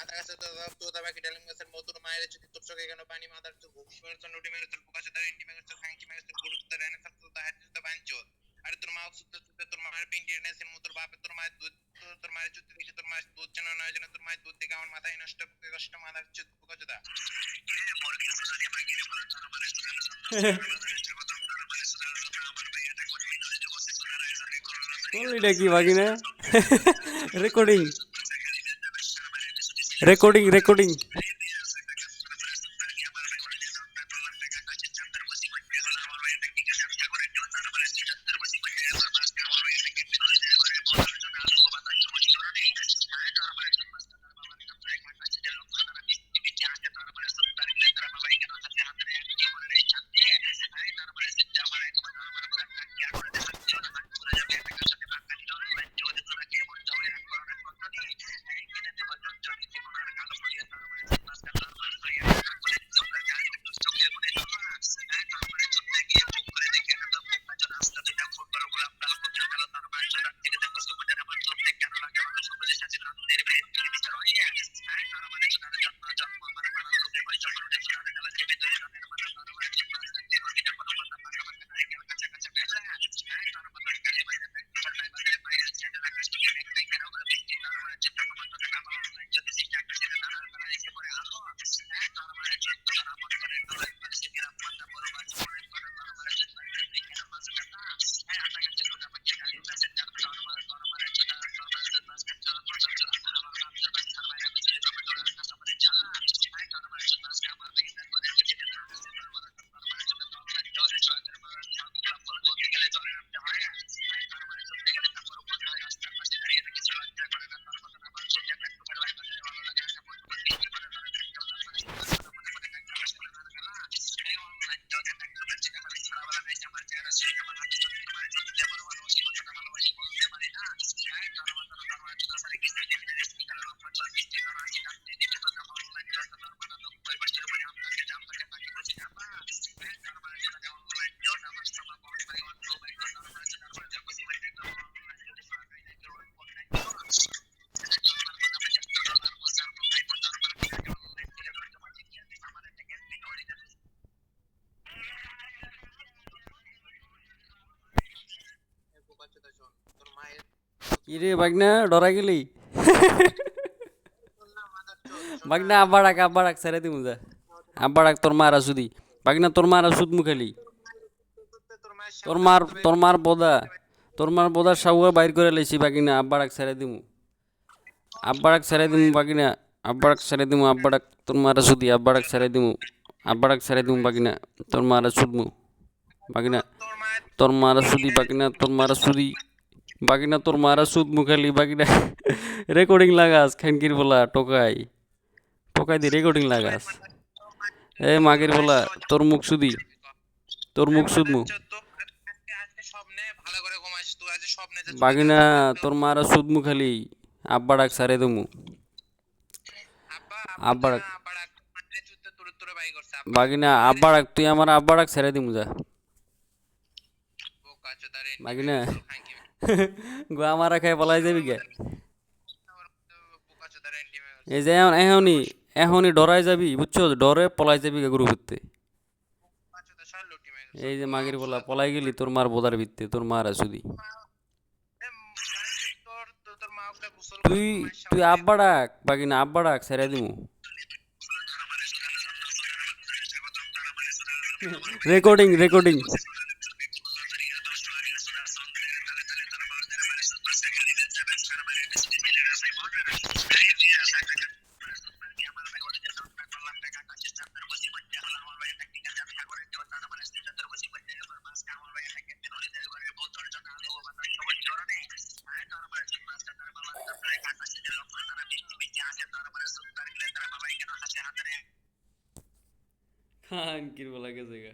আতা গাছে তোতা পাখি ডালিম গাছের মধুর মায়ের যদি তোর চোখে কেন পানি মাদার চোখ ঘুষ মেরেছ নুটি মেরেছ পোকাছে তার ইন্টি মেরেছ খাঙ্কি মেরেছ গরু তার রেনে থাকতো তার হাতে বাঞ্চো আরে তোর মা সুতে সুতে তোর মায়ের পিন্ডি এনেছে মোর বাপে তোর মায়ের দুধ তোর মায়ের চুতে দেখি তোর মায়ের দুধ যেন নয় যেন তোর মায়ের দুধ দেখে আমার মাথায় নষ্ট কষ্ট মাদার চোখ পোকাচোদা এটা কি বাগিনা? রেকর্ডিং রেকর্ডিং রেকর্ডিং তোর মায়ের কিরে বাগনা ডরা গেলি? বাগনা আব্বা ডাক ছেড়ে দিমু যা। আব্বা ডাক তোর মারা সুদি। বাগনা তোর মারা সুদ মুখালি। তোর মার বোদা সাউয়া বাইর করে লাইছি বাগিনা আব্বা ডাক ছেড়ে দিমু। আব্বা ডাক ছেড়ে দিমু বাগিনা। আব্বা ডাক ছেড়ে দিমু আব্বা ডাক তোর মারা সুদি আব্বা ডাক ছেড়ে দিমু। আব্বা ডাক ছেড়ে দিমু বাগিনা তোর মারা সুদমু। বাগিনা তোর মারা সুদি বাগিনা তোর মারা সুদি। বাগিনা তোর মারা সুদ মুখালি বাগিনা রেকর্ডিং লাগাস খানকির বলা টোকাই টোকাই দি রেকর্ডিং লাগাস এ মাগির বলা তোর মুখ সুদি তোর মুখ সুদমু স্বপ্নে ভালো করে ঘুমাইস তুই আজ স্বপ্নে যে বাগিনা তোর মারা সুদ মুখালি আব্বা ডাক সারে দমু আব্বা আব্বা ডাক আব্বা ডাক মাঠে চুতে তুরে তুরে বাই করছে বাগিনা আব্বা ডাক তুই আমার আব্বা ডাক ছেড়ে দিমু যা বোকা চোদারে বাগিনা গো আমারা খাই পলাই যাবি গে বোকা চোদারে এই যে এখনই এখনই ডরাই যাবি বুঝছো ডরে পলাই যাবি গে গ্রুপ ভিত্তে এই যে মাগির বলা পলাই গেলি তোর মার বোদার ভিত্তে তোর মার আসুদি তুই তুই আব্বা ডাক বাগিনা আব্বা ডাক ছেড়ে দিমু রেকর্ডিং রেকর্ডিং খানকির বলা গেছে গা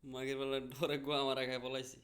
মাগের বেলা ডরে গো আমার খাই পলাইছি